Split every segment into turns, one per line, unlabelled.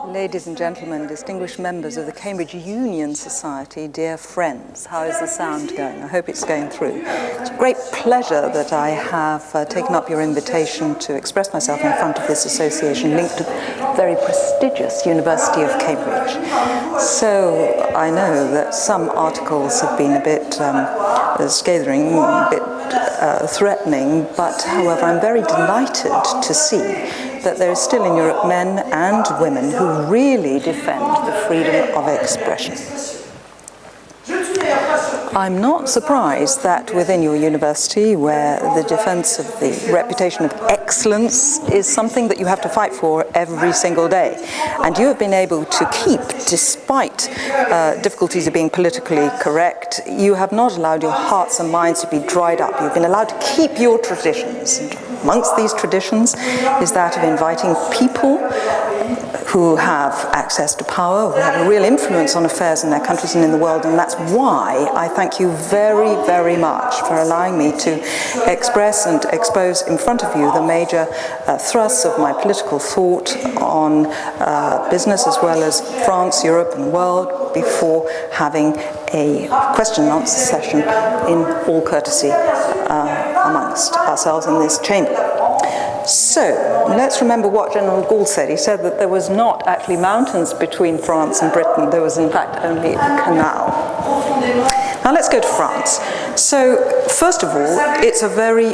Ladies and gentlemen, distinguished members of the Cambridge Union Society, dear friends, how is the sound going? I hope it's going through. It's a great pleasure that I have taken up your invitation to express myself in front of this association linked to the very prestigious University of Cambridge. So I know that some articles have been a bit scathing, a bit threatening, but however I'm very delighted to see that there is still in Europe men and women who really defend the freedom of expression. I'm not surprised that within your university, where the defense of the reputation of excellence is something that you have to fight for every single day, and you have been able to keep, despite difficulties of being politically correct, you have not allowed your hearts and minds to be dried up. You've been allowed to keep your traditions. And amongst these traditions is that of inviting people who have access to power, who have a real influence on affairs in their countries and in the world, and that's why I thank you very, very much for allowing me to express and expose in front of you the major thrusts of my political thought on business as well as France, Europe and the world before having a question and answer session in all courtesy amongst ourselves in this chamber. So, let's remember what General de Gaulle said. He said that there was not actually mountains between France and Britain. There was, in fact, only a canal. Now, let's go to France. So, first of all, it's a very,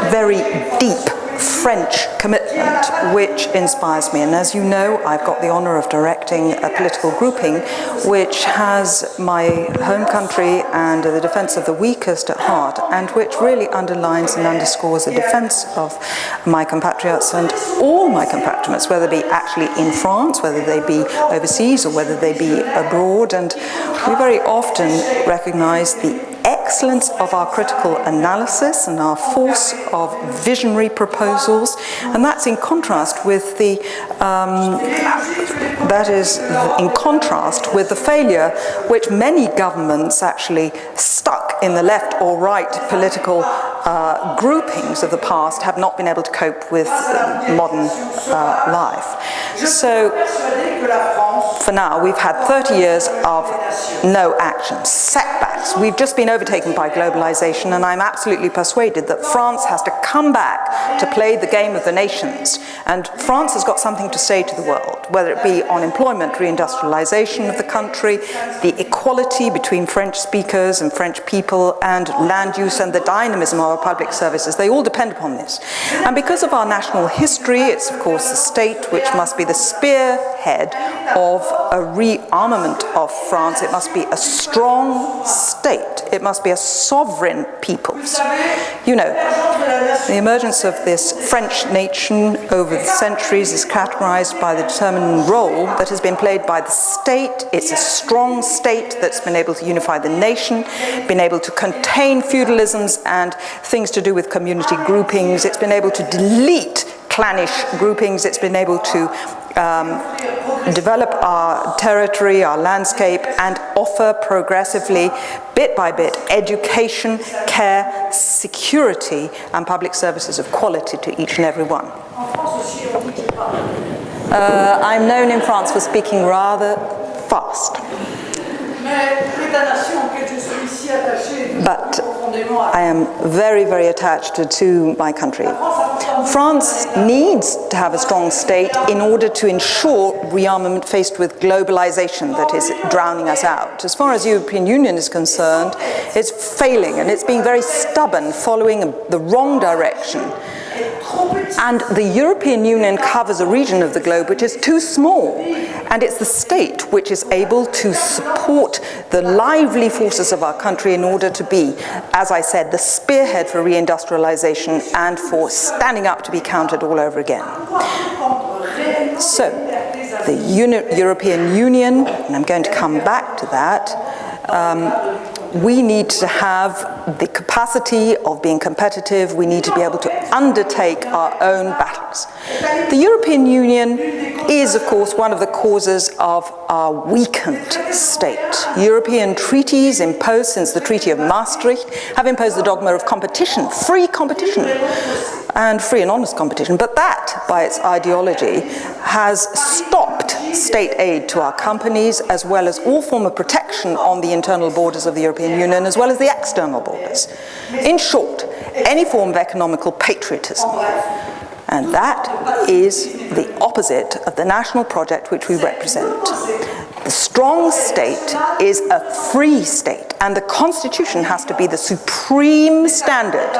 very deep French commitment which inspires me. And as you know, I've got the honor of directing a political grouping which has my home country and the defense of the weakest at heart, and which really underlines and underscores the defense of my compatriots and all my compatriots, whether they be actually in France, whether they be overseas, or whether they be abroad. And we very often recognize the excellence of our critical analysis and our force of visionary proposals, and that's in contrast with the failure which many governments actually stuck in the left or right political groupings of the past have not been able to cope with modern life. So for now we've had 30 years of no action, setbacks. We've just been overtaken by globalization, and I'm absolutely persuaded that France has to come back to play the game of the nations. And France has got something to say to the world, whether it be on employment, reindustrialization of the country, the equality between French speakers and French people, and land use and the dynamism of our public services. They all depend upon this. And because of our national history, it's of course the state which must be the spearhead of a rearmament of France. It must be a strong state. It must be a sovereign peoples. You know, the emergence of this French nation over the centuries is categorized by the determined role that has been played by the state. It's a strong state that's been able to unify the nation, been able to contain feudalisms and things to do with community groupings. It's been able to delete clannish groupings. It's been able to develop our territory, our landscape, and offer progressively, bit by bit, education, care, security, and public services of quality to each and every one. I'm known in France for speaking rather fast. But I am very, very attached to my country. France needs to have a strong state in order to ensure rearmament faced with globalization that is drowning us out. As far as the European Union is concerned, it's failing, and it's being very stubborn, following the wrong direction. And the European Union covers a region of the globe which is too small, and it's the state which is able to support the lively forces of our country in order to be, as I said, the spearhead for reindustrialization and for standing up to be counted all over again. So, the European Union, and I'm going to come back to that, we need to have the capacity of being competitive. We need to be able to undertake our own battles. The European Union is, of course, one of the causes of our weakened state. European treaties imposed since the Treaty of Maastricht have imposed the dogma of competition, free competition. and free and honest competition. But that, by its ideology, has stopped state aid to our companies, as well as all form of protection on the internal borders of the European Union, as well as the external borders. In short, any form of economical patriotism. And that is the opposite of the national project which we represent. The strong state is a free state, and the constitution has to be the supreme standard,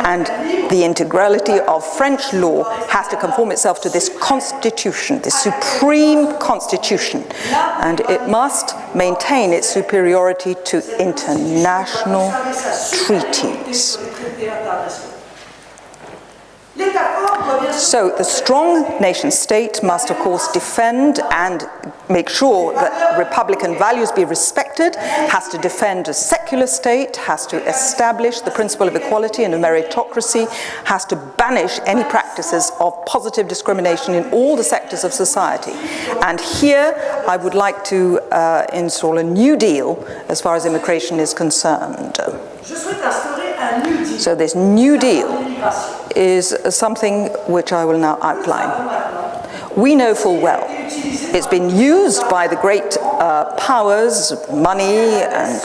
and the integrality of French law has to conform itself to this constitution, this supreme constitution, and it must maintain its superiority to international treaties. So the strong nation state must, of course, defend and make sure that republican values be respected, has to defend a secular state, has to establish the principle of equality and of meritocracy, has to banish any practices of positive discrimination in all the sectors of society. And here I would like to install a new deal as far as immigration is concerned. So this new deal is something which I will now outline. We know full well it's been used by the great powers, money and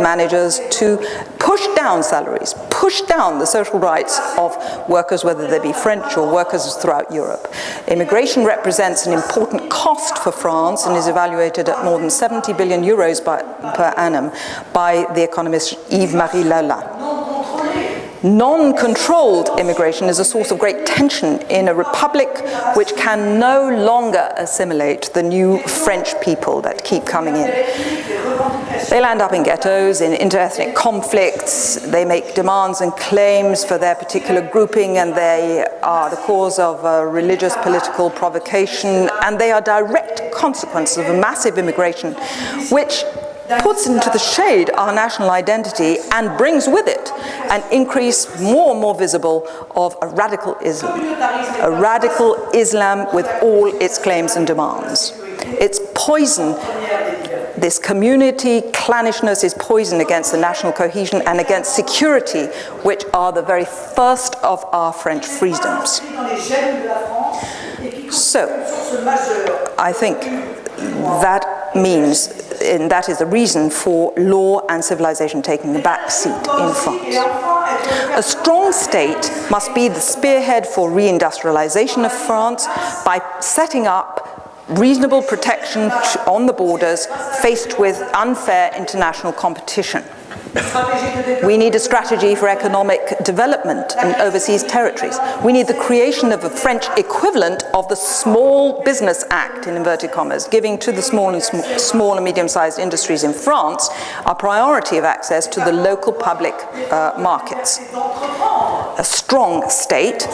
managers to push down salaries, push down the social rights of workers, whether they be French or workers throughout Europe. Immigration represents an important cost for France and is evaluated at more than 70 billion euros per annum by the economist Yves-Marie Lala. Non-controlled immigration is a source of great tension in a republic which can no longer assimilate the new French people that keep coming in. They land up in ghettos, in interethnic conflicts, they make demands and claims for their particular grouping, and they are the cause of religious political provocation, and they are direct consequences of a massive immigration which puts into the shade our national identity and brings with it an increase more and more visible of a radical Islam with all its claims and demands. It's poison. This community clannishness is poison against the national cohesion and against security, which are the very first of our French freedoms. So, I think that means, and that is the reason for law and civilization taking a back seat in France. A strong state must be the spearhead for reindustrialization of France by setting up reasonable protection on the borders faced with unfair international competition. We need a strategy for economic development in overseas territories. We need the creation of a French equivalent of the Small Business Act, in inverted commas, giving to the small and medium-sized industries in France a priority of access to the local public markets. A strong state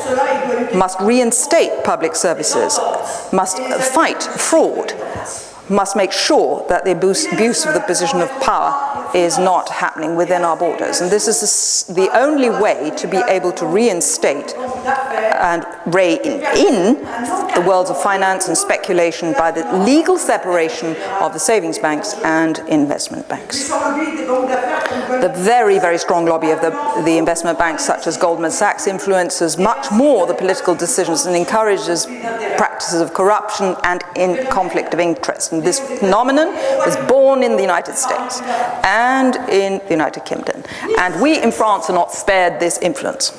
must reinstate public services, must fight fraud, must make sure that the abuse of the position of power is not happening within our borders. And this is the only way to be able to reinstate and rein in the worlds of finance and speculation by the legal separation of the savings banks and investment banks. The very, very strong lobby of the investment banks, such as Goldman Sachs, influences much more the political decisions and encourages practices of corruption and in conflict of interest. And this phenomenon was born in the United States and in the United Kingdom. And we in France are not spared this influence.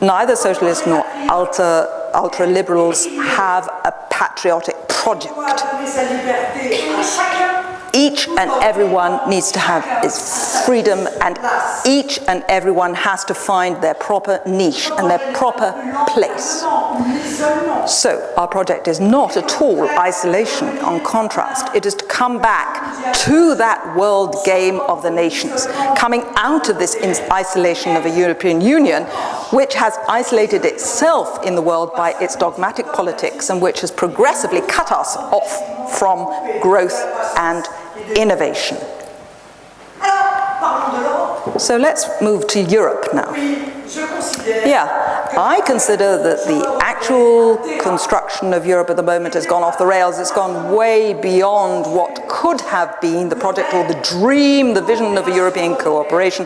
Neither socialists nor ultra-liberals have a patriotic project. Each and everyone needs to have its freedom, and each and everyone has to find their proper niche and their proper place. So our project is not at all isolation. On contrast, it is to come back to that world game of the nations, coming out of this isolation of a European Union which has isolated itself in the world by its dogmatic politics and which has progressively cut us off from growth and innovation. So let's move to Europe now. Yeah, I consider that the actual construction of Europe at the moment has gone off the rails. It's gone way beyond what could have been the project or the dream, the vision of a European cooperation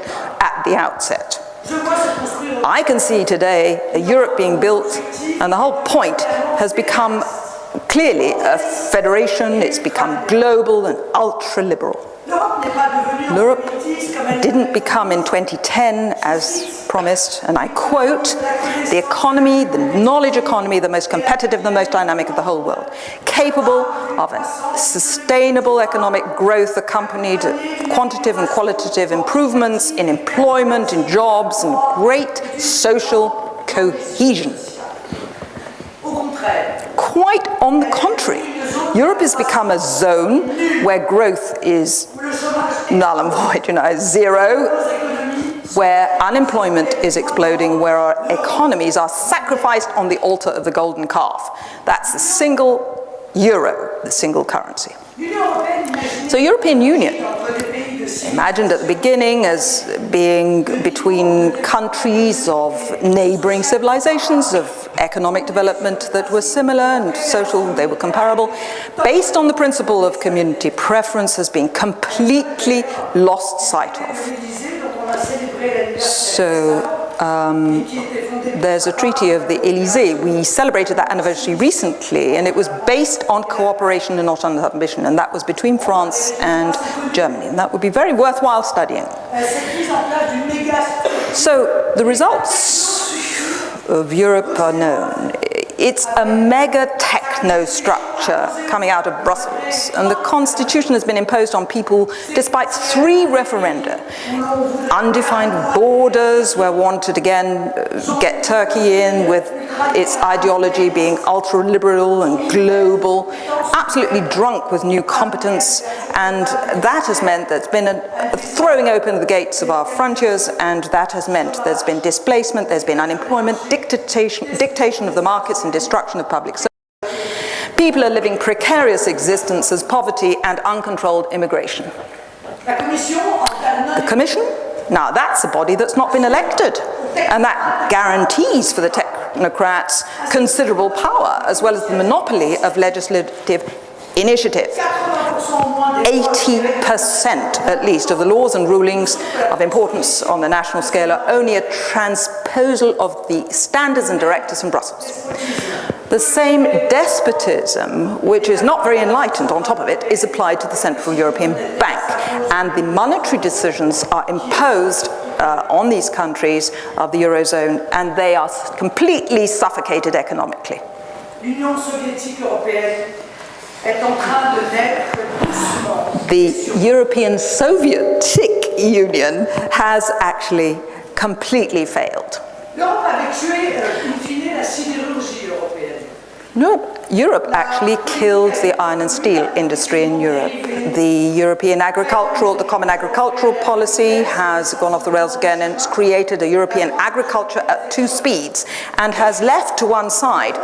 at the outset. I can see today a Europe being built, and the whole point has become clearly a federation. It's become global and ultra-liberal. Europe didn't become in 2010 as promised, and I quote, the economy, the knowledge economy, the most competitive, the most dynamic of the whole world, capable of a sustainable economic growth accompanied quantitative and qualitative improvements in employment, in jobs, and great social cohesion. Quite on the contrary, Europe has become a zone where growth is null and void, zero, where unemployment is exploding, where our economies are sacrificed on the altar of the golden calf. That's the single euro, the single currency. So European Union, imagined at the beginning as being between countries of neighboring civilizations, of economic development that were similar and social, they were comparable, based on the principle of community preference, has been completely lost sight of. So there's a treaty of the Élysée. We celebrated that anniversary recently, and it was based on cooperation and not on ambition, and that was between France and Germany, and that would be very worthwhile studying. So the results of Europe are known. It's a mega techno structure coming out of Brussels, and the constitution has been imposed on people despite 3 referenda. Undefined borders, where one wanted again get Turkey in with its ideology being ultra-liberal and global, absolutely drunk with new competence, and that has meant there's been a throwing open of the gates of our frontiers, and that has meant there's been displacement, there's been unemployment, dictation of the markets, and destruction of public services. People are living precarious existences, poverty, and uncontrolled immigration. The Commission? Now that's a body that's not been elected, and that guarantees for the technocrats considerable power, as well as the monopoly of legislative initiative. 80% at least of the laws and rulings of importance on the national scale are only a transposal of the standards and directives from Brussels. The same despotism, which is not very enlightened on top of it, is applied to the Central European Bank, and the monetary decisions are imposed on these countries of the Eurozone, and they are completely suffocated economically. The European Soviet Union has actually completely failed. No, Europe actually killed the iron and steel industry in Europe. The European the common agricultural policy has gone off the rails again, and it's created a European agriculture at 2 speeds and has left to one side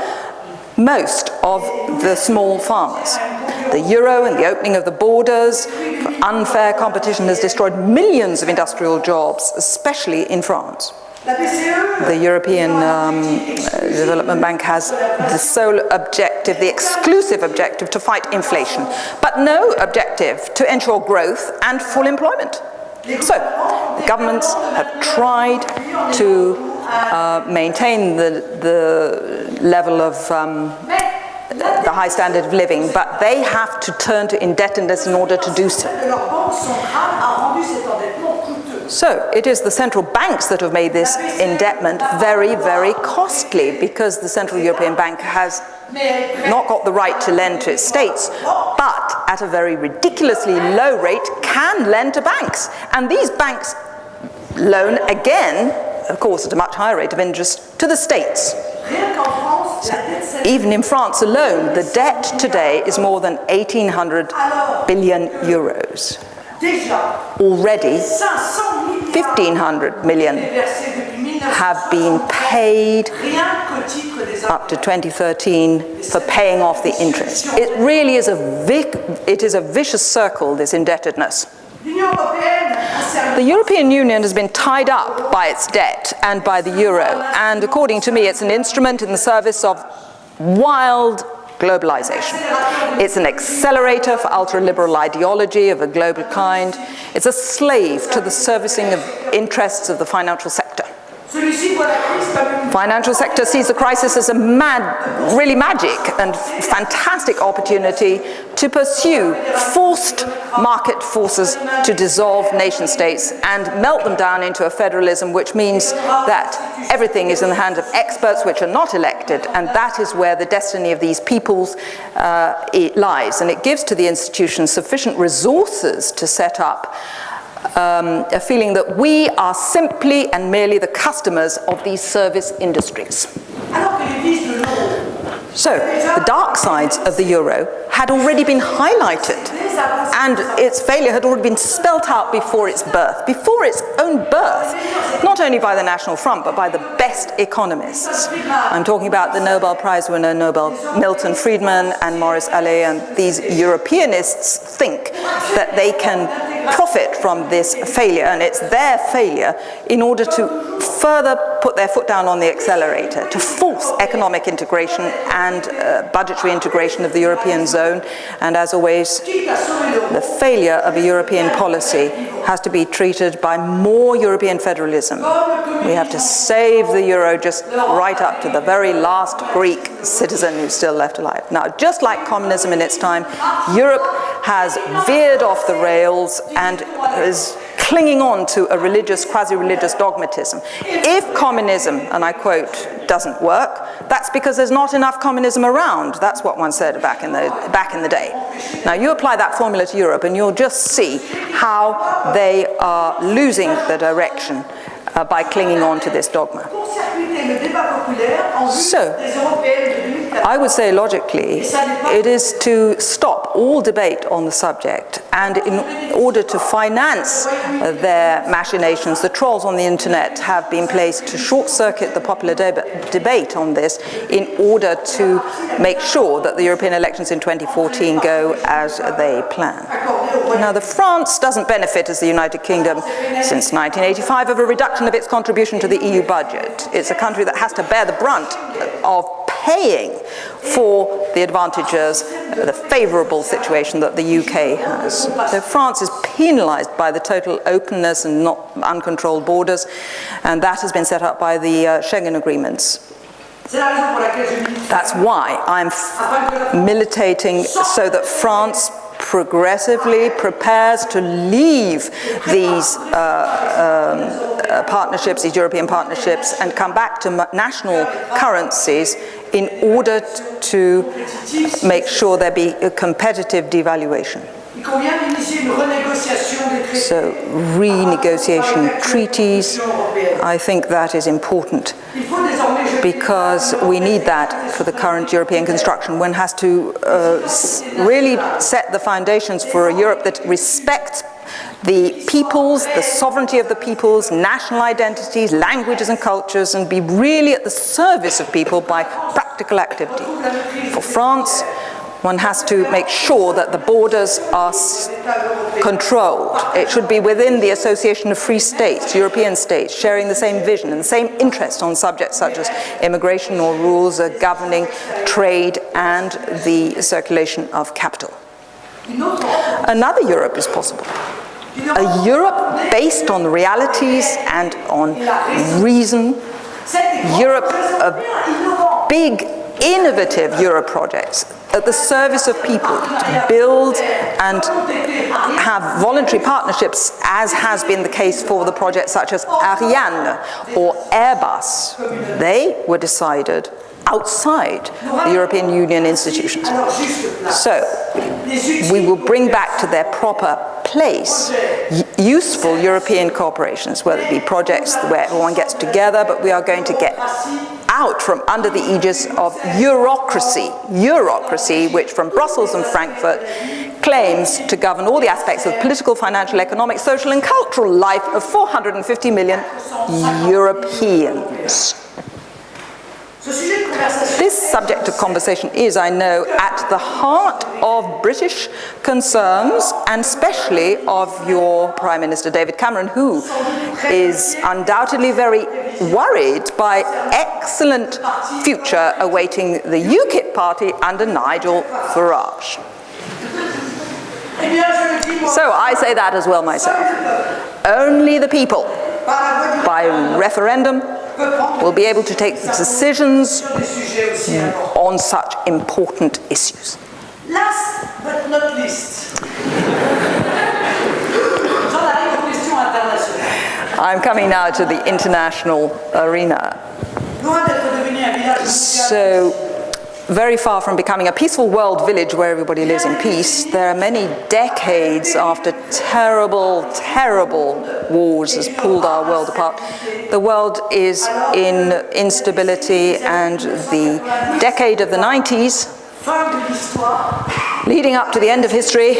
most of the small farmers. The euro and the opening of the borders for unfair competition has destroyed millions of industrial jobs, especially in France. The European Development Bank has the sole objective, the exclusive objective, to fight inflation, but no objective to ensure growth and full employment. So, the governments have tried to maintain the level of the high standard of living, but they have to turn to indebtedness in order to do so. So it is the central banks that have made this indebtment very, very costly, because the Central European Bank has not got the right to lend to its states, but at a very ridiculously low rate can lend to banks. And these banks loan again, of course at a much higher rate of interest, to the states. So even in France alone, the debt today is more than 1,800 billion euros. Already, 1,500 million have been paid up to 2013 for paying off the interest. It really is a vicious circle, this indebtedness. The European Union has been tied up by its debt and by the euro, and according to me, it's an instrument in the service of wild globalization. It's an accelerator for ultra-liberal ideology of a global kind. It's a slave to the servicing of interests of the financial sector. Financial sector sees the crisis as a really magic and fantastic opportunity to pursue forced market forces to dissolve nation states and melt them down into a federalism, which means that everything is in the hands of experts which are not elected, and that is where the destiny of these peoples lies. And it gives to the institutions sufficient resources to set up a feeling that we are simply and merely the customers of these service industries. So, the dark sides of the euro had already been highlighted, and its failure had already been spelt out before its birth, before its own birth, not only by the National Front, but by the best economists. I'm talking about the Nobel Prize winner Milton Friedman and Maurice Allais, and these Europeanists think that they can profit from this failure, and it's their failure, in order to further put their foot down on the accelerator, to force economic integration and budgetary integration of the European zone. And as always, the failure of a European policy has to be treated by more European federalism. We have to save the euro just right up to the very last Greek citizen who's still left alive. Now, just like communism in its time, Europe has veered off the rails and is clinging on to a religious, quasi-religious dogmatism. If communism, and I quote, doesn't work, that's because there's not enough communism around. That's what one said back in the day. Now, you apply that formula to Europe and you'll just see how they are losing the direction by clinging on to this dogma. So, I would say logically, it is to stop all debate on the subject, and in order to finance their machinations, the trolls on the internet have been placed to short-circuit the popular debate on this in order to make sure that the European elections in 2014 go as they plan. Now, France doesn't benefit, as the United Kingdom, since 1985, of a reduction of its contribution to the EU budget. It's a country that has to bear the brunt of paying for the advantages, the favourable situation that the UK has. So France is penalised by the total openness and not uncontrolled borders, and that has been set up by the Schengen agreements. That's why I'm militating so that France progressively prepares to leave these partnerships, these European partnerships, and come back to national currencies in order to make sure there be a competitive devaluation. So, renegotiation treaties, I think that is important, because we need that for the current European construction. One has to really set the foundations for a Europe that respects the peoples, the sovereignty of the peoples, national identities, languages and cultures, and be really at the service of people by practical activity. For France, one has to make sure that the borders are controlled. It should be within the Association of Free States, European states, sharing the same vision and the same interest on subjects such as immigration or rules governing trade and the circulation of capital. Another Europe is possible. A Europe based on realities and on reason. Europe of big, innovative Euro projects at the service of people, to build and have voluntary partnerships, as has been the case for the projects such as Ariane or Airbus. They were decided outside the European Union institutions. So, we will bring back to their proper place useful European corporations, whether it be projects where everyone gets together, but we are going to get out from under the aegis of bureaucracy, which from Brussels and Frankfurt claims to govern all the aspects of political, financial, economic, social and cultural life of 450 million Europeans. This subject of conversation is, I know, at the heart of British concerns, and especially of your Prime Minister David Cameron, who is undoubtedly very worried by excellent future awaiting the UKIP party under Nigel Farage. So I say that as well myself. Only the people, by referendum, will be able to take decisions on such important issues.
Last but not least,
I'm coming now to the international arena. So, very far from becoming a peaceful world village where everybody lives in peace, there are many decades after terrible, terrible wars has pulled our world apart. The world is in instability, and the decade of the 90s, leading up to the end of history,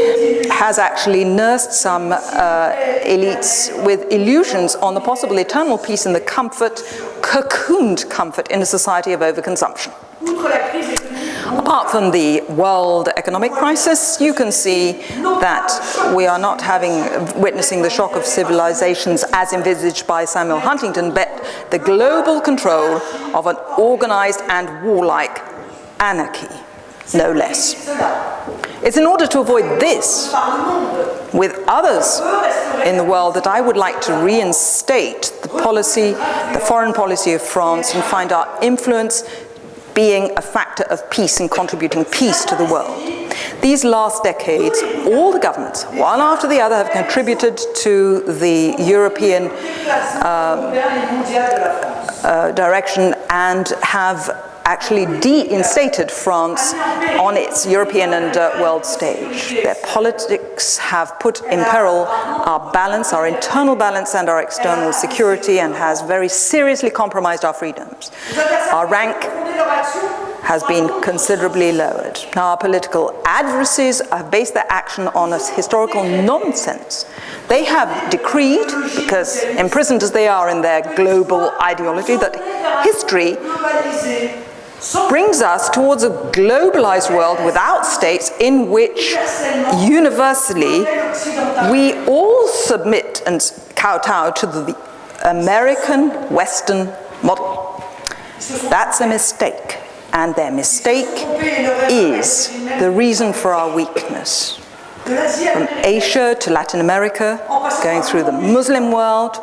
has actually nursed some elites with illusions on the possible eternal peace and the comfort, cocooned comfort in a society of overconsumption. Apart from the world economic crisis, you can see that we are not witnessing the shock of civilizations as envisaged by Samuel Huntington, but the global control of an organized and warlike anarchy, no less. It's in order to avoid this, with others in the world, that I would like to reinstate the foreign policy of France, and find our influence being a factor of peace and contributing peace to the world. These last decades, all the governments, one after the other, have contributed to the European direction and have actually de-instated France on its European and world stage. Their politics have put in peril our balance, our internal balance and our external security, and has very seriously compromised our freedoms. Our rank has been considerably lowered. Now, our political adversaries have based their action on a historical nonsense. They have decreed, because imprisoned as they are in their global ideology, that history brings us towards a globalized world without states, in which universally we all submit and kowtow to the American Western model. That's a mistake, and their mistake is the reason for our weakness. From Asia to Latin America, going through the Muslim world,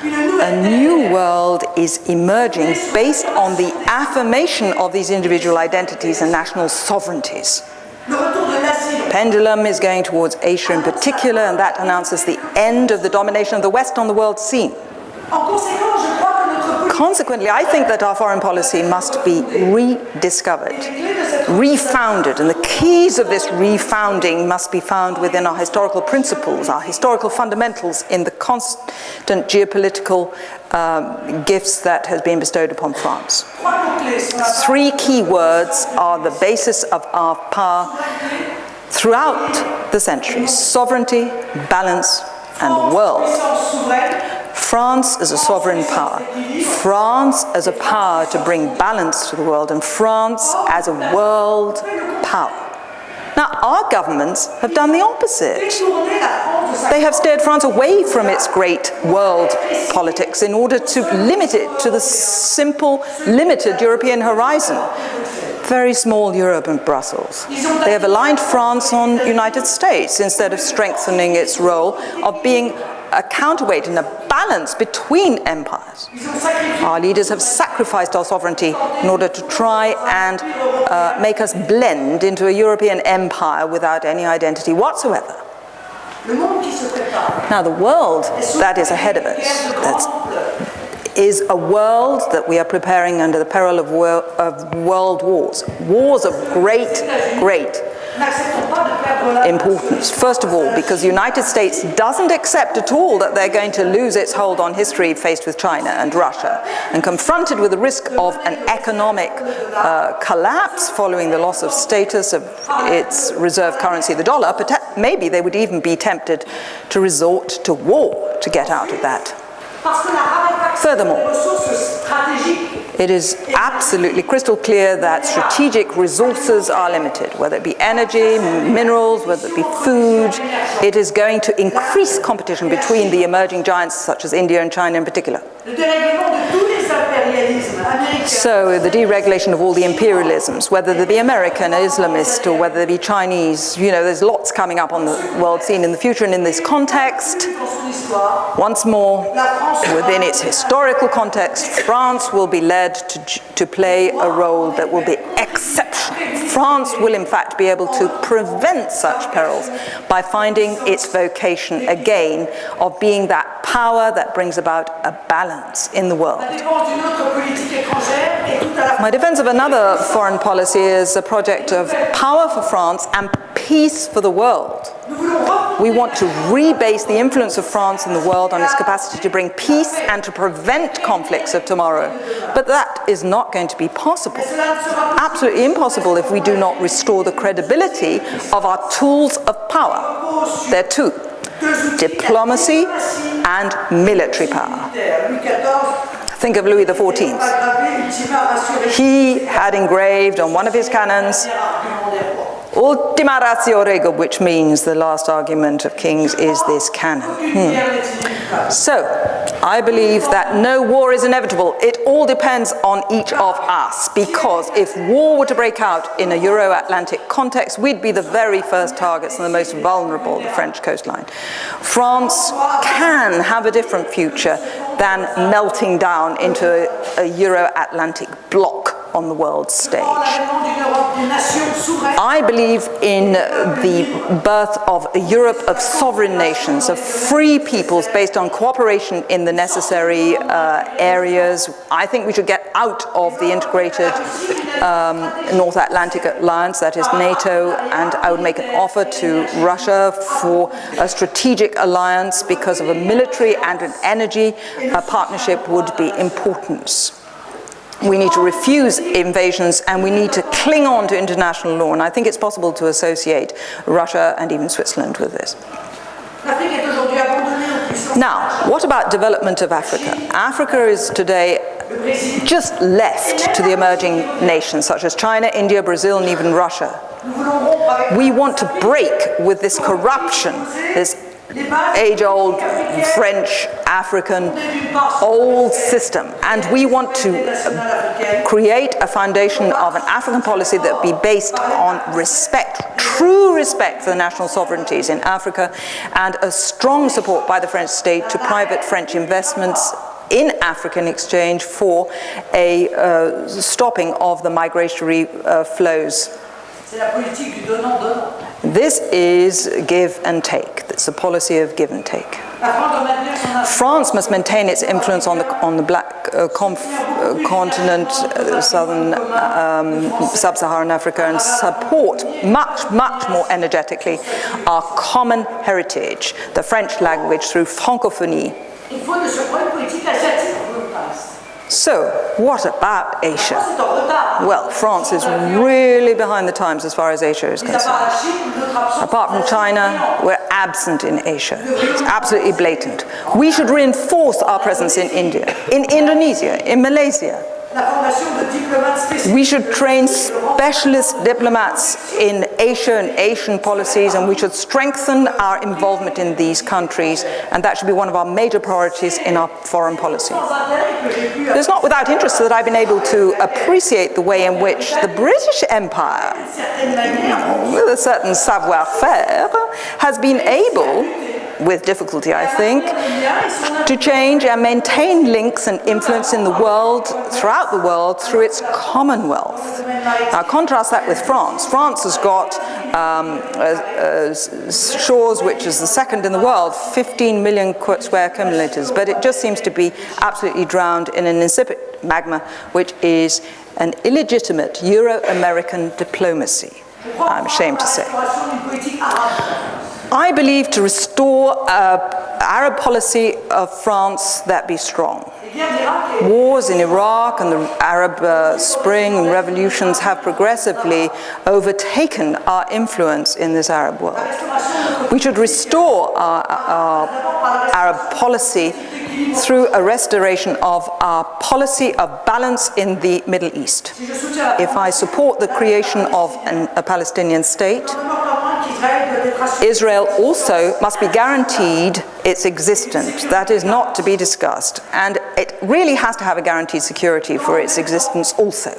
a new world is emerging based on the affirmation of these individual identities and national sovereignties. The pendulum is going towards Asia in particular, and that announces the end of the domination of the West on the world scene. Consequently, I think that our foreign policy must be rediscovered, refounded, and the keys of this refounding must be found within our historical principles, our historical fundamentals, in the constant geopolitical gifts that has been bestowed upon France. Three key words are the basis of our power throughout the centuries: sovereignty, balance, and world. France is a sovereign power. France as a power to bring balance to the world, and France as a world power. Now, our governments have done the opposite. They have steered France away from its great world politics in order to limit it to the simple, limited European horizon. Very small Europe and Brussels. They have aligned France on United States instead of strengthening its role of being a counterweight and a balance between empires. Our leaders have sacrificed our sovereignty in order to try and make us blend into a European empire without any identity whatsoever. Now, the world that is ahead of us is a world that we are preparing under the peril of world wars. Wars of great importance. First of all, because the United States doesn't accept at all that they're going to lose its hold on history faced with China and Russia, and confronted with the risk of an economic collapse following the loss of status of its reserve currency, the dollar, maybe they would even be tempted to resort to war to get out of that. Furthermore, it is absolutely crystal clear that strategic resources are limited, whether it be energy, minerals, whether it be food. It is going to increase competition between the emerging giants such as India and China in particular. So the deregulation of all the imperialisms, whether they be American, Islamist, or whether they be Chinese, you know, there's lots coming up on the world scene in the future. And in this context, once more, within its historical context, France will be led to play a role that will be exceptional. France will in fact be able to prevent such perils by finding its vocation again of being that power that brings about a balance in the world. My defense of another foreign policy is a project of power for France and peace for the world. We want to rebase the influence of France in the world on its capacity to bring peace and to prevent conflicts of tomorrow. But that is not going to be possible. Absolutely impossible if we do not restore the credibility of our tools of power. There are two: diplomacy and military power. Think of Louis XIV. He had engraved on one of his cannons, Ultima ratio regum, which means the last argument of kings is this cannon. So, I believe that no war is inevitable. It all depends on each of us, because if war were to break out in a Euro-Atlantic context, we'd be the very first targets and the most vulnerable, the French coastline. France can have a different future than melting down into a Euro-Atlantic bloc on the world stage. I believe in the birth of a Europe of sovereign nations, of free peoples based on cooperation in the necessary areas. I think we should get out of the integrated North Atlantic Alliance, that is NATO, and I would make an offer to Russia for a strategic alliance because of a military and an energy partnership would be important. We need to refuse invasions and we need to cling on to international law, and I think it's possible to associate Russia and even Switzerland with this. Now, what about development of Africa? Africa is today just left to the emerging nations such as China, India, Brazil, and even Russia. We want to break with this corruption, this age-old French, African, old system, and we want to create a foundation of an African policy that be based on respect, true respect for the national sovereignties in Africa, and a strong support by the French state to private French investments in Africa in exchange for a stopping of the migratory flows. This is give and take. It's a policy of give and take. France must maintain its influence on the black continent, sub-Saharan Africa, and support much more energetically our common heritage, the French language, through francophonie. So, what about Asia? Well, France is really behind the times as far as Asia is concerned. Apart from China, we're absent in Asia. It's absolutely blatant. We should reinforce our presence in India, in Indonesia, in Malaysia. We should train specialist diplomats in Asia and Asian policies, and we should strengthen our involvement in these countries, and that should be one of our major priorities in our foreign policy. It's not without interest that I've been able to appreciate the way in which the British Empire, with a certain savoir-faire, has been able, with difficulty I think, to change and maintain links and influence in the world, throughout the world, through its Commonwealth. Now contrast that with France. France has got shores which is the second in the world, 15 million square kilometers, but it just seems to be absolutely drowned in an insipid magma, which is an illegitimate Euro-American diplomacy, I'm ashamed to say. I believe to restore an Arab policy of France that be strong. Wars in Iraq and the Arab Spring and revolutions have progressively overtaken our influence in this Arab world. We should restore our Arab policy through a restoration of our policy of balance in the Middle East. If I support the creation of a Palestinian state, Israel also must be guaranteed its existence. That is not to be discussed. And it really has to have a guaranteed security for its existence also.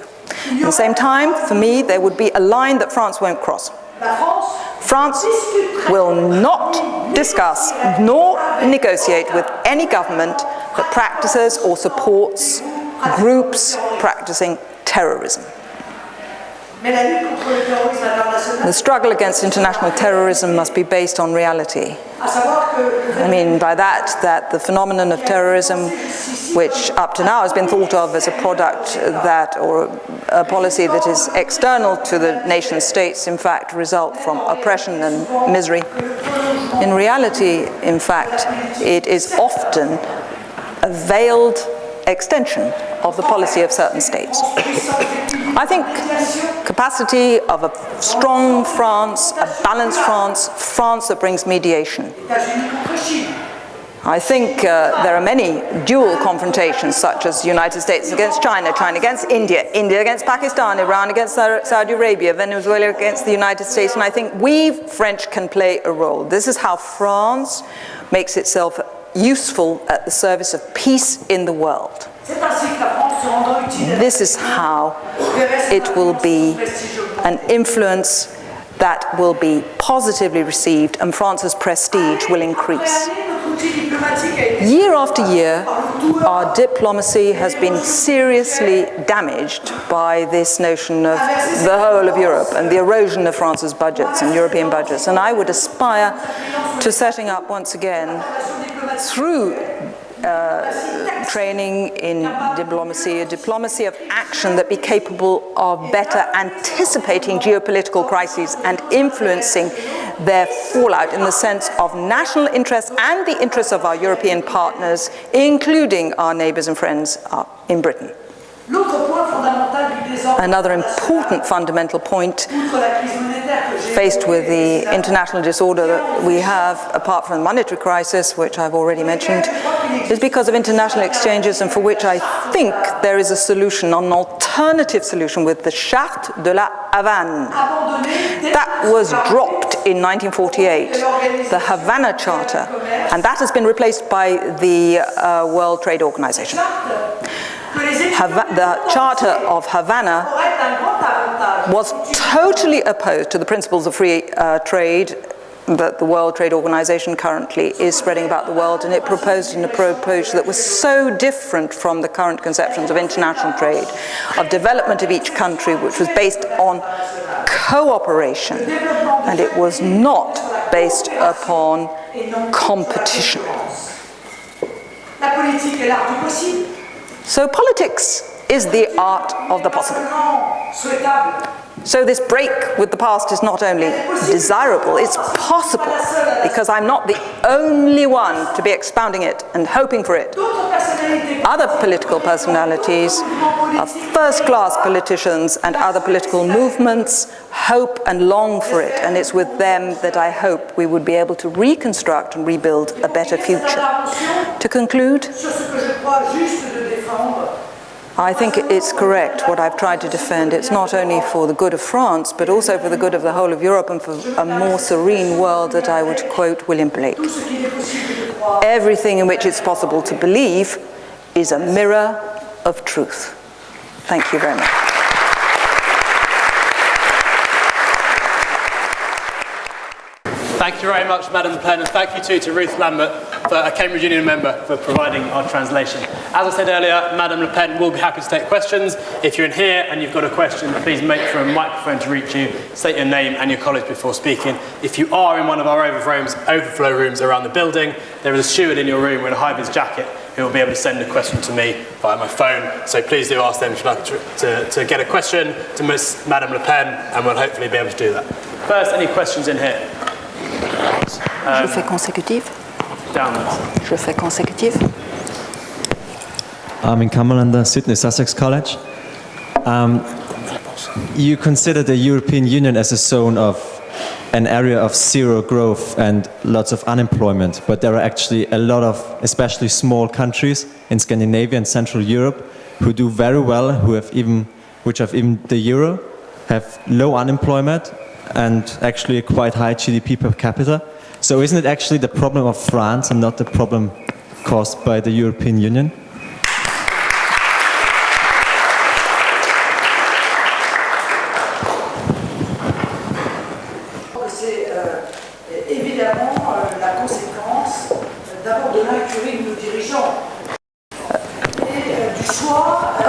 At the same time, for me, there would be a line that France won't cross. France will not discuss nor negotiate with any government that practices or supports groups practicing terrorism. The struggle against international terrorism must be based on reality. I mean by that the phenomenon of terrorism, which up to now has been thought of as a product that, or a policy that is external to the nation states, in fact result from oppression and misery. In reality, in fact, it is often a veiled extension of the policy of certain states. I think capacity of a strong France, a balanced France, France that brings mediation. I think there are many dual confrontations, such as the United States against China, China against India, India against Pakistan, Iran against Saudi Arabia, Venezuela against the United States, and I think we French can play a role. This is how France makes itself useful at the service of peace in the world. This is how it will be an influence that will be positively received and France's prestige will increase. Year after year, our diplomacy has been seriously damaged by this notion of the whole of Europe and the erosion of France's budgets and European budgets. And I would aspire to setting up once again, through training in diplomacy, a diplomacy of action that be capable of better anticipating geopolitical crises and influencing their fallout in the sense of national interests and the interests of our European partners, including our neighbours and friends in Britain. Another important fundamental point, faced with the international disorder that we have, apart from the monetary crisis, which I've already mentioned, is because of international exchanges, and for which I think there is a solution, an alternative solution, with the Charte de la Havane. That was dropped in 1948, the Havana Charter, and that has been replaced by the World Trade Organization. The Charter of Havana was totally opposed to the principles of free trade that the World Trade Organization currently is spreading about the world, and it proposed an approach that was so different from the current conceptions of international trade, of development of each country, which was based on cooperation, and it was not based upon competition. So politics is the art of the possible. So this break with the past is not only desirable, it's possible, because I'm not the only one to be expounding it and hoping for it. Other political personalities, first-class politicians and other political movements hope and long for it, and it's with them that I hope we would be able to reconstruct and rebuild a better future. To conclude, I think it's correct what I've tried to defend. It's not only for the good of France, but also for the good of the whole of Europe and for a more serene world, that I would quote William Blake. Everything in which it's possible to believe is a mirror of truth. Thank you very much.
Thank you very much, Madam Le Pen, and thank you too to Ruth Lambert, a Cambridge Union member, for providing our translation. As I said earlier, Madam Le Pen will be happy to take questions. If you're in here and you've got a question, please make for a microphone to reach you, state your name and your college before speaking. If you are in one of our overflow rooms around the building, there is a steward in your room with a high-vis jacket who will be able to send a question to me via my phone. So please do ask them if you'd like to get a question to Madam Le Pen, and we'll hopefully be able to do that. First, any questions in here?
Je fais consécutive. Je fais consécutive.
I'm in Cumberland, Sydney, Sussex College. You consider the European Union as a zone of an area of zero growth and lots of unemployment, but there are actually a lot of, especially small countries in Scandinavia and Central Europe, who do very well, which have even the euro, have low unemployment and actually a quite high GDP per capita. So isn't it actually the problem of France and not the problem caused by the European Union?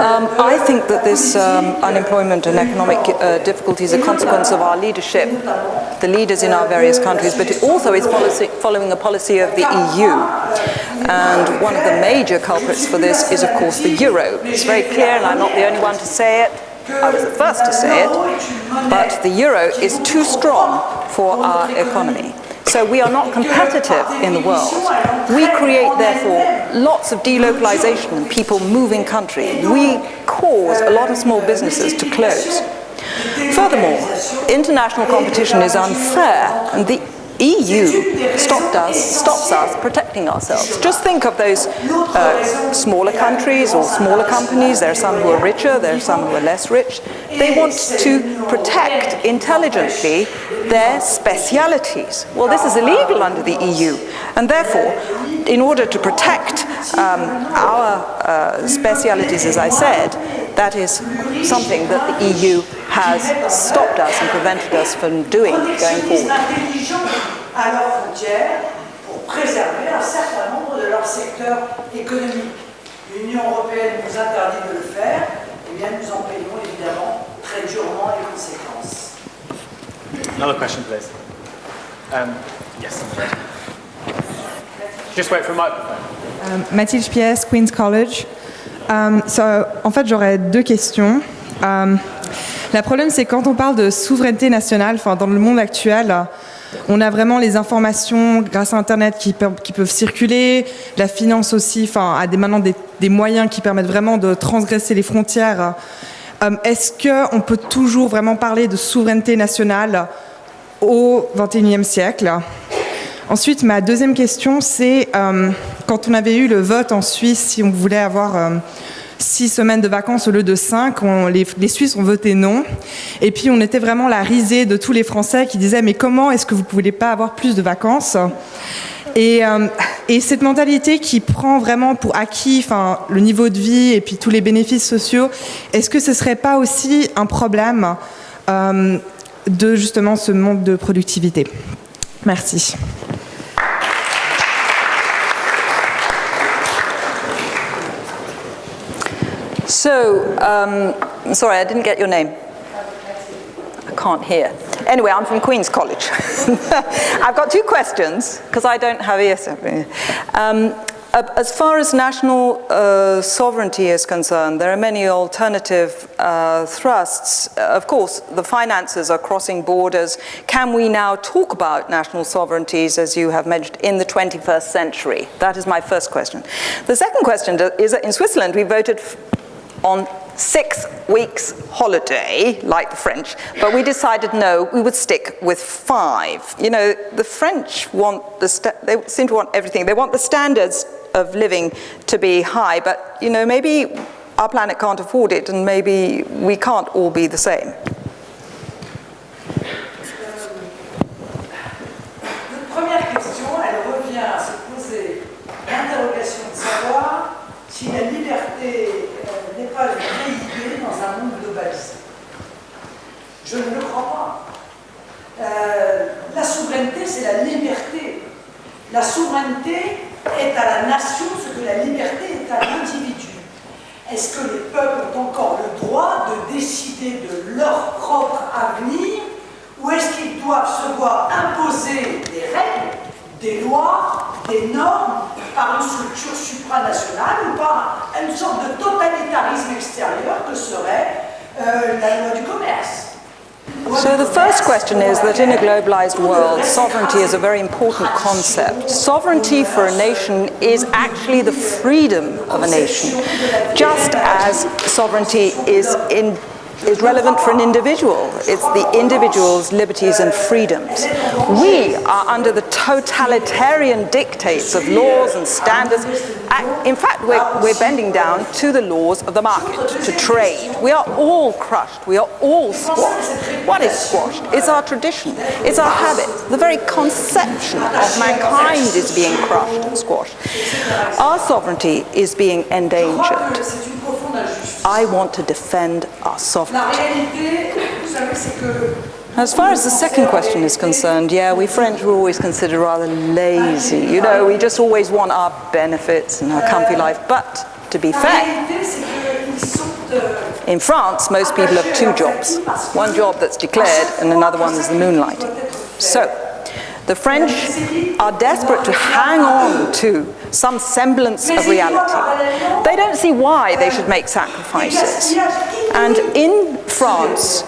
I think that this unemployment and economic difficulty is a consequence of our leadership, the leaders in our various countries, but it also is following a policy of the EU. And one of the major culprits for this is, of course, the euro. It's very clear, and I'm not the only one to say it. I was the first to say it, but the euro is too strong for our economy. So we are not competitive in the world. We create, therefore, lots of delocalization and people moving country. We cause a lot of small businesses to close. Furthermore, international competition is unfair, and the EU stops us protecting ourselves. Just think of those smaller countries or smaller companies. There are some who are richer, there are some who are less rich. They want to protect intelligently their specialities. Well, this is illegal under the EU, and therefore, in order to protect our specialities, as I said, that is something that the EU has stopped us and prevented us from doing going forward.
À leurs frontières pour préserver un certain nombre de leurs secteurs économiques. L'Union européenne nous interdit de le faire, et bien nous en payons évidemment très durement les conséquences.
Another question, please. Yes. Just wait for a microphone.
Mathilde Spies, Queen's College. En fait, j'aurais deux questions. Le problème, c'est quand on parle de souveraineté nationale, dans le monde actuel, on a vraiment les informations grâce à Internet qui peuvent circuler, la finance aussi, a maintenant des moyens qui permettent vraiment de transgresser les frontières. Est-ce qu'on peut toujours vraiment parler de souveraineté nationale au XXIe siècle? Ensuite, ma deuxième question, c'est quand on avait eu le vote en Suisse, si on voulait avoir 6 semaines de vacances au lieu de 5, les Suisses ont voté non. Et puis on était vraiment la risée de tous les Français qui disaient « mais comment est-ce que vous ne pouvez pas avoir plus de vacances ?» et cette mentalité qui prend vraiment pour acquis le niveau de vie et puis tous les bénéfices sociaux, est-ce que ce ne serait pas aussi un problème de justement ce manque de productivité? Merci.
So, sorry, I didn't get your name. I can't hear. Anyway, I'm from Queen's College. I've got two questions, because I don't have ears. As far as national sovereignty is concerned, there are many alternative thrusts. Of course, the finances are crossing borders. Can we now talk about national sovereignties, as you have mentioned, in the 21st century? That is my first question. The second question is that in Switzerland, we voted on 6 weeks holiday, like the French, but we decided no, we would stick with 5. You know, the French want they seem to want everything. They want the standards of living to be high, but you know, maybe our planet can't afford it, and maybe we can't all be the same.
La première question, elle revient à se poser l'interrogation de savoir si la liberté n'est pas une vieille idée dans un monde globalisé. Je ne le crois pas. La souveraineté, c'est la liberté. La souveraineté est à la nation ce que la liberté est à l'individu. Est-ce que les peuples ont encore le droit de décider de leur propre avenir, ou est-ce qu'ils doivent se voir imposer des règles, des lois, des normes par une structure supranationale ou par une sorte de totalitarisme extérieur que serait la loi du commerce?
So the first question is that in a globalized world, sovereignty is a very important concept. Sovereignty for a nation is actually the freedom of a nation, just as sovereignty is relevant for an individual. It's the individual's liberties and freedoms. We are under the totalitarian dictates of laws and standards. In fact, we're bending down to the laws of the market, to trade. We are all crushed. We are all squashed. What is squashed? It's our tradition. It's our habit. The very conception of mankind is being crushed and squashed. Our sovereignty is being endangered. I want to defend our sovereignty. As far as the second question is concerned, yeah, we French were always considered rather lazy. You know, we just always want our benefits and our comfy life. But to be fair, In France, most people have two jobs. One job that's declared and another one is the moonlighting. So, the French are desperate to hang on to some semblance of reality. They don't see why they should make sacrifices. And in France,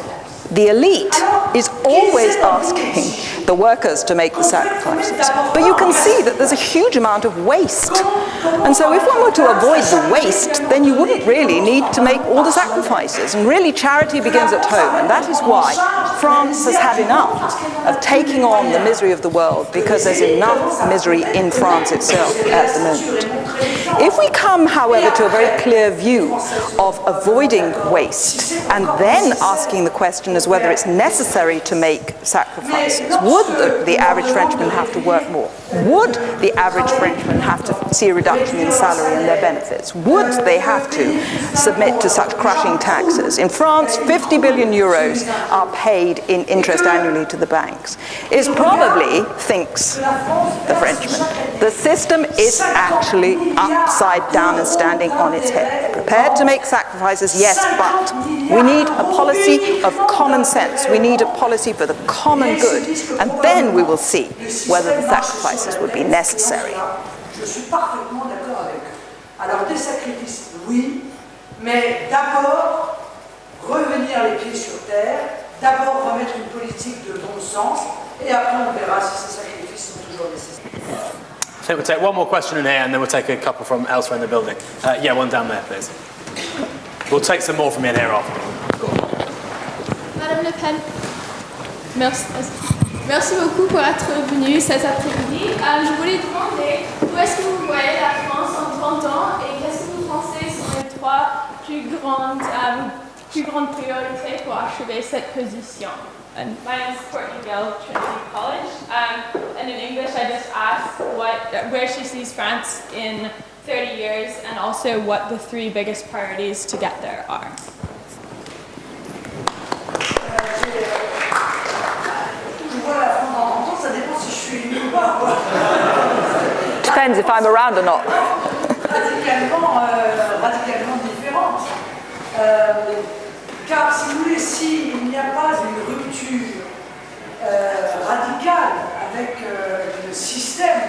the elite is always asking the workers to make the sacrifices. But you can see that there's a huge amount of waste. And so if one were to avoid the waste, then you wouldn't really need to make all the sacrifices. And really charity begins at home. And that is why France has had enough of taking on the misery of the world, because there's enough misery in France itself at the moment. If we come, however, to a very clear view of avoiding waste and then asking the question as whether it's necessary to make sacrifices, would the average Frenchman have to work more? Would the average Frenchman have to see a reduction in salary and their benefits? Would they have to submit to such crushing taxes? In France, 50 billion euros are paid in interest annually to the banks. It probably thinks, the Frenchman, the system is actually upside down and standing on its head. Prepared to make sacrifices, yes, but we need a policy of common sense. We need a policy for the common good, and then we will see whether the sacrifices would be necessary.
Je suis parfaitement d'accord avec eux. Alors des sacrifices, oui, mais d'abord revenir les pieds sur terre, d'abord remettre une politique de bon sens, et après on verra si ces sacrifices sont toujours nécessaires.
I think we'll take one more question in here and then we'll take a couple from elsewhere in the building. Yeah, one down there, please. We'll take some more from in here after.
Madame Le Pen, merci beaucoup pour être venue cet après-midi. Je voulais demander où est-ce que vous voyez la France en 30 ans et qu'est-ce que vous pensez sont les trois plus grandes priorités pour achever cette position. And my name is Courtney Gill, Trinity College. And in English, I just asked where she sees France in 30 years and also what the three biggest priorities to get there are.
Depends if I'm around or not.
Radicalement différente. Car si vous voulez, s'il n'y a pas une rupture radicale avec le système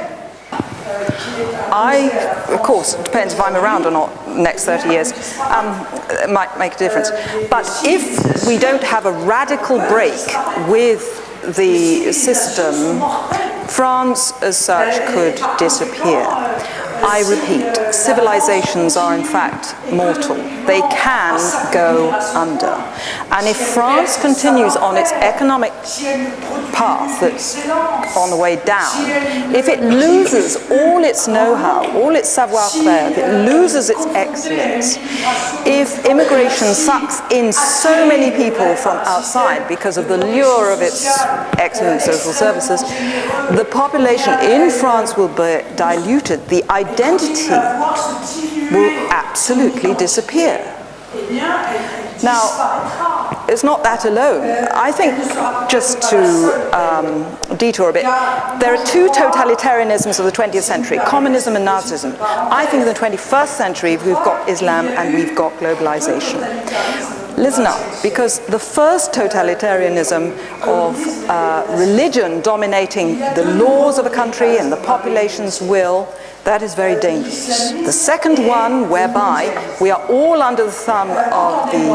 qui est
of course, it depends if I'm around or not next 30 years. It might make a difference. But if we don't have a radical break with the system, France as such could disappear. I repeat, civilizations are in fact mortal. They can go under. And if France continues on its economic path that's on the way down, if it loses all its know-how, all its savoir-faire, if it loses its excellence, if immigration sucks in so many people from outside because of the lure of its excellent social services, the population in France will be diluted. The identity will absolutely disappear. Now, it's not that alone. I think, just to detour a bit, there are two totalitarianisms of the 20th century, communism and Nazism. I think in the 21st century we've got Islam and we've got globalization. Listen up, because the first totalitarianism of religion dominating the laws of a country and the population's will, that is very dangerous. The second one, whereby we are all under the thumb of the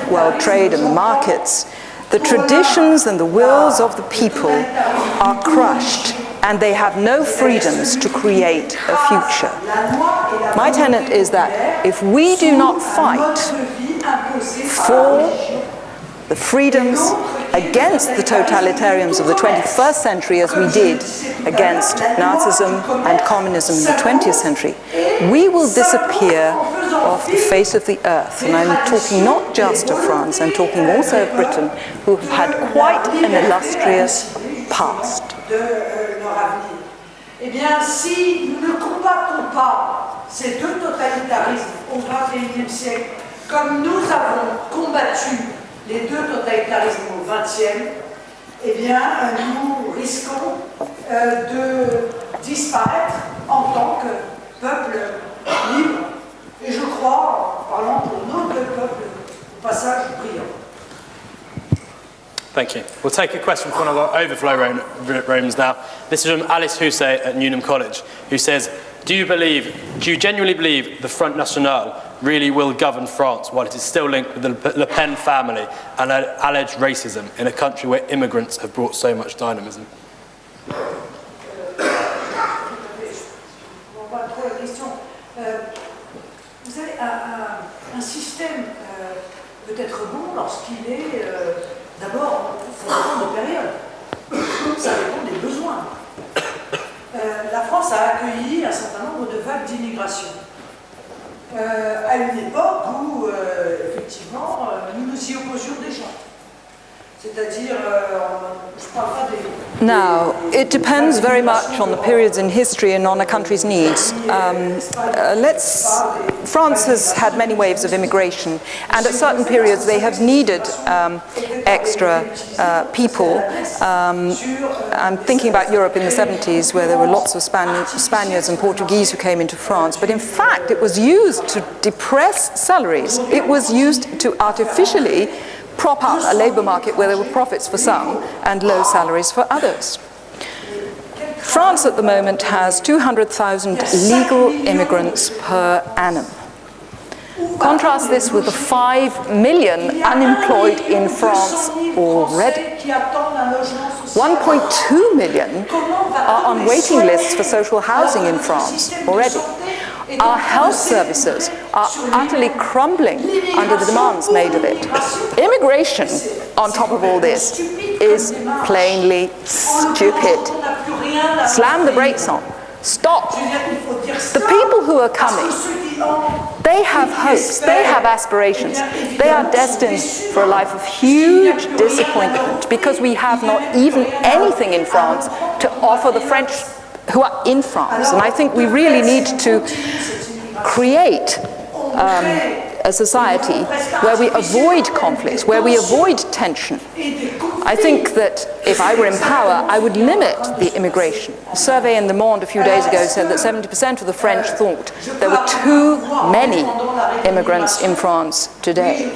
world trade and the markets, the traditions and the wills of the people are crushed and they have no freedoms to create a future. My tenet is that if we do not fight for the freedoms against the totalitarians of the 21st century as we did against Nazism and communism in the 20th century, we will disappear off the face of the earth. And I'm talking not just of France, I'm talking also of Britain, who have had quite an illustrious past.
Eh bien, si nous ne combattons pas ces deux totalitarismes au XXIe siècle, comme nous avons combattu les deux totalitarismes au XXe, eh bien, nous risquons de disparaître en tant que peuple libre. Et je crois, en parlant pour passage brillant.
Thank you. We'll take a question from one of our overflow rooms now. This is from Alice Housset at Newnham College, who says, do you genuinely believe the Front National really will govern France while it is still linked with the Le Pen family and alleged racism in a country where immigrants have brought so much dynamism?
Vous avez un système peut être bon lorsqu'il est d'abord, ça dépend de période, ça dépend des besoins. La France a accueilli un certain nombre de vagues d'immigration à une époque où, effectivement, nous nous y opposions déjà. C'est-à-dire, je parle pas des...
Now, it depends very much on the periods in history and on a country's needs. France has had many waves of immigration, and at certain periods they have needed extra people. I'm thinking about Europe in the 70s, where there were lots of Spaniards and Portuguese who came into France, but in fact it was used to depress salaries. It was used to artificially prop up a labour market where there were profits for some and low salaries for others. France at the moment has 200,000 legal immigrants per annum. Contrast this with the 5 million unemployed in France already. 1.2 million are on waiting lists for social housing in France already. Our health services are utterly crumbling under the demands made of it. Immigration, on top of all this, is plainly stupid. Slam the brakes on. Stop. The people who are coming, they have hopes, they have aspirations. They are destined for a life of huge disappointment because we have not even anything in France to offer the French who are in France. And I think we really need to create a society where we avoid conflicts, where we avoid tension. I think that if I were in power, I would limit the immigration. A survey in Le Monde a few days ago said that 70% of the French thought there were too many immigrants in France today.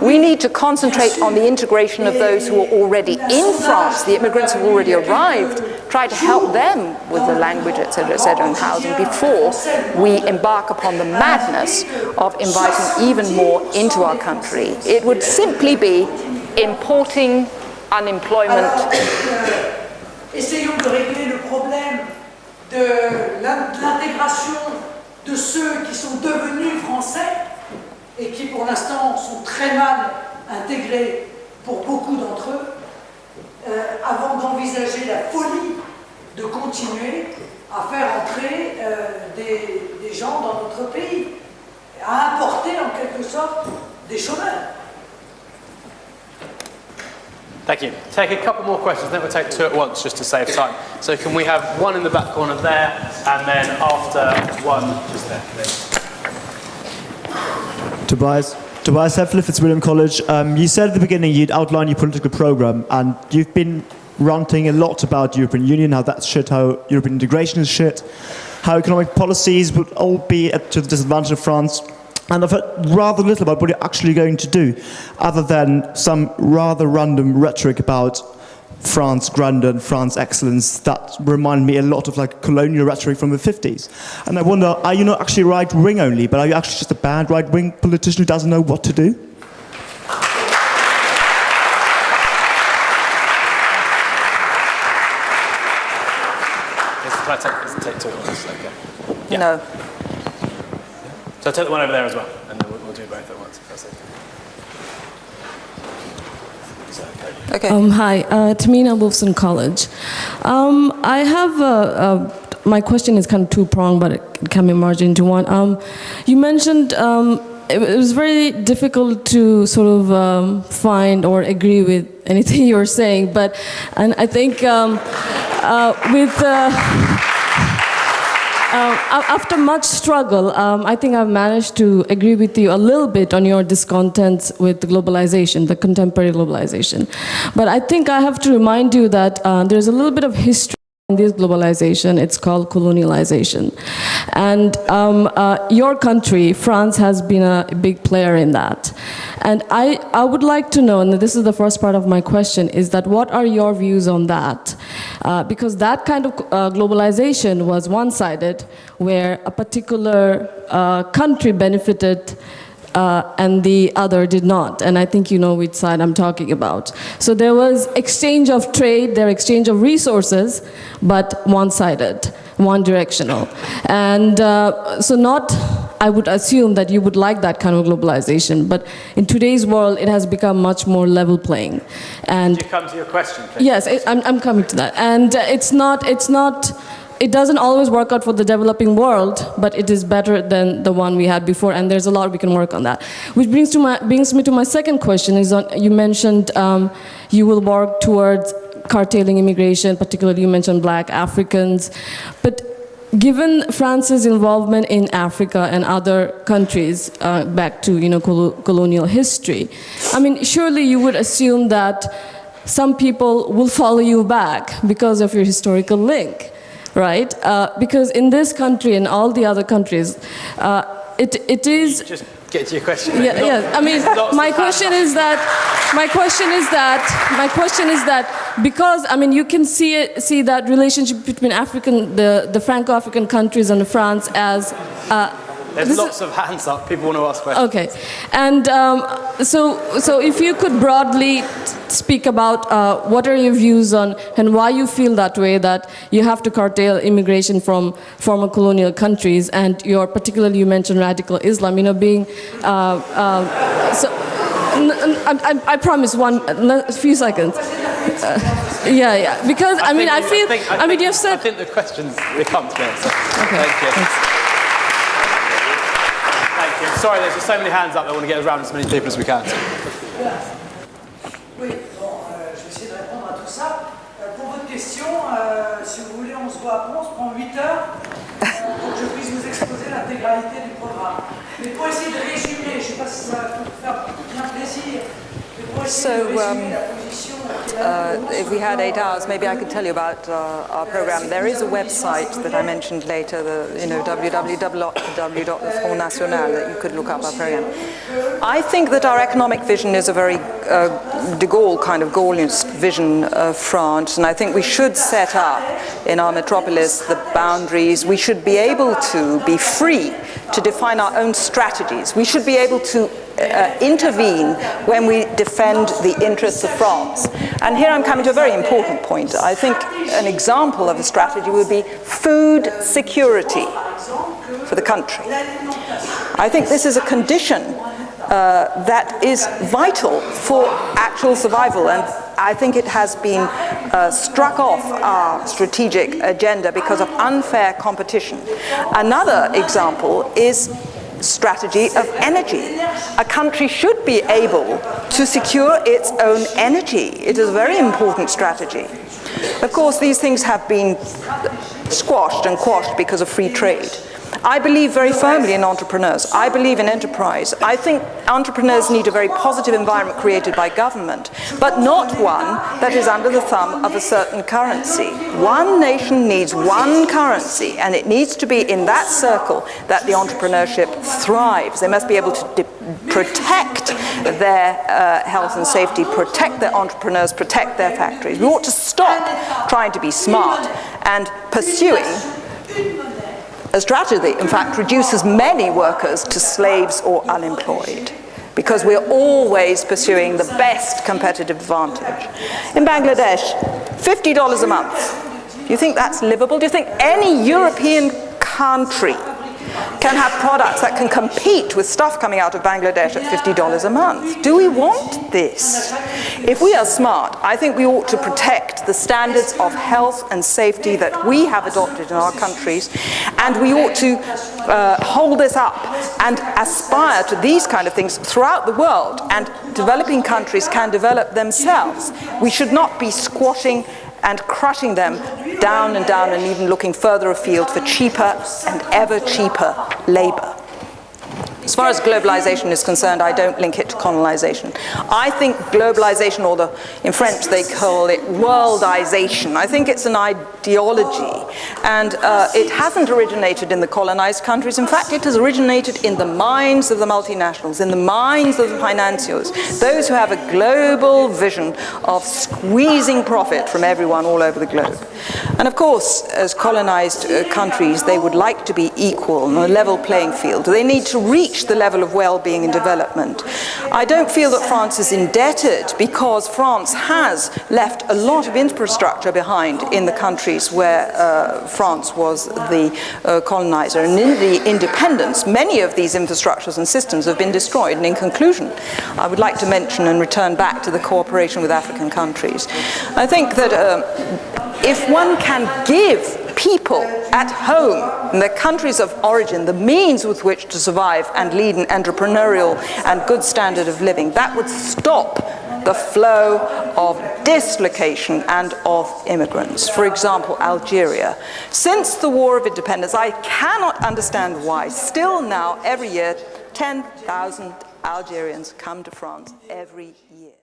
We need to concentrate on the integration of those who are already in France, the immigrants who have already arrived, try to help them with the language, etc., and housing before we embark upon the madness of inviting even more into our country. It would simply be importing unemployment.
Essayons de régler le problème de l'intégration de ceux qui sont devenus français et qui pour l'instant sont très mal intégrés pour beaucoup d'entre eux, avant d'envisager la folie de continuer à faire entrer des gens dans notre pays, à importer en quelque sorte des chômeurs.
Thank you. Take a couple more questions, then we'll take 2 at once just to save time. So can we have one in the back corner there, and then after one just there, please.
Tobias Heffler, Fitzwilliam College. You said at the beginning you'd outline your political programme, and you've been ranting a lot about the European Union, how that's shit, how European integration is shit, how economic policies would all be to the disadvantage of France. And I've heard rather little about what you're actually going to do, other than some rather random rhetoric about France grandeur and France excellence that remind me a lot of like colonial rhetoric from the 50s. And I wonder, are you not actually right-wing only, but are you actually just a bad right-wing politician who doesn't know what to do?
Take 2 at once, okay. Yeah.
No.
So take the one over there as well, and then we'll do both at once, if that's okay.
Okay.
Hi, Tamina Wolfson College. I have my question is kind of two-pronged, but it can be merged into one. You mentioned it was very difficult to sort of find or agree with anything you were saying, and I think after much struggle, I think I've managed to agree with you a little bit on your discontents with the globalization, the contemporary globalization. But I think I have to remind you that there's a little bit of history this globalization, it's called colonialization. And your country, France, has been a big player in that. And I would like to know, and this is the first part of my question, is that what are your views on that? Because that kind of globalization was one-sided, where a particular country benefited and the other did not. And I think you know which side I'm talking about. So there was exchange of trade, there exchange of resources, but one-sided, one-directional. And so not, I would assume that you would like that kind of globalization, but in today's world, it has become much more level playing. And
Could you come to your question, please?
yes, I'm coming to that. And it doesn't always work out for the developing world, but it is better than the one we had before, and there's a lot we can work on that. Which brings me to my second question, is on, you mentioned you will work towards curtailing immigration, particularly you mentioned black Africans, but given France's involvement in Africa and other countries back to colonial history, I mean, surely you would assume that some people will follow you back because of your historical link. Right? Because in this country and all the other countries, it is...
Just get to your question.
Yeah. I mean, my question is that because, I mean, you can see that relationship between the Franco-African countries and France as...
There's lots of hands up. People want to ask questions.
Okay. And so if you could broadly speak about what are your views on and why you feel that way, that you have to curtail immigration from former colonial countries, and particularly you mentioned radical Islam, being... I promise a few seconds. Yeah. Because, I you've said...
I think the questions come to me. So.
Okay.
Thank you.
Thanks.
Sorry, there's just so many hands up that I want to get around as many people as we can.
Oui, bon, je vais essayer de répondre à tout ça. Pour votre question, si vous voulez, on se voit après, on se prend 8 heures pour que je puisse vous exposer l'intégralité du programme. Mais pour essayer de résumer, je ne sais pas si ça va vous faire bien plaisir, mais pour essayer de résumer la position...
if we had 8 hours, maybe I could tell you about our program. There is a website that I mentioned later, www.le National, that you could look up our program. I think that our economic vision is a very de Gaulle kind of Gaullist vision of France, and I think we should set up in our metropolis the boundaries. We should be able to be free to define our own strategies. We should be able to intervene when we defend the interests of France. And here I'm coming to a very important point. I think an example of a strategy would be food security for the country. I think this is a condition that is vital for actual survival, and I think it has been struck off our strategic agenda because of unfair competition. Another example is strategy of energy. A country should be able to secure its own energy. It is a very important strategy. Of course, these things have been squashed and quashed because of free trade. I believe very firmly in entrepreneurs. I believe in enterprise. I think entrepreneurs need a very positive environment created by government, but not one that is under the thumb of a certain currency. One nation needs one currency, and it needs to be in that circle that the entrepreneurship thrives. They must be able to protect their health and safety, protect their entrepreneurs, protect their factories. We ought to stop trying to be smart and pursuing a strategy that in fact reduces many workers to slaves or unemployed, because we're always pursuing the best competitive advantage. In Bangladesh, $50 a month. Do you think that's livable? Do you think any European country can have products that can compete with stuff coming out of Bangladesh at $50 a month? Do we want this? If we are smart, I think we ought to protect the standards of health and safety that we have adopted in our countries, and we ought to hold this up and aspire to these kind of things throughout the world, and developing countries can develop themselves. We should not be squashing and crushing them down and even looking further afield for cheaper and ever cheaper labor. As far as globalization is concerned, I don't link it to colonization. I think globalization, or in French they call it worldization, I think it's an ideology, and it hasn't originated in the colonized countries. In fact, it has originated in the minds of the multinationals, in the minds of the financiers, those who have a global vision of squeezing profit from everyone all over the globe. And of course, as colonized countries, they would like to be equal on a level playing field. They need to reach the level of well-being and development. I don't feel that France is indebted, because France has left a lot of infrastructure behind in the countries where France was the colonizer. And in the independence, many of these infrastructures and systems have been destroyed. And in conclusion, I would like to mention and return back to the cooperation with African countries. I think that if one can give people at home in their countries of origin the means with which to survive and lead an entrepreneurial and good standard of living, that would stop the flow of dislocation and of immigrants. For example, Algeria. Since the War of Independence, I cannot understand why still now every year 10,000 Algerians come to France every year.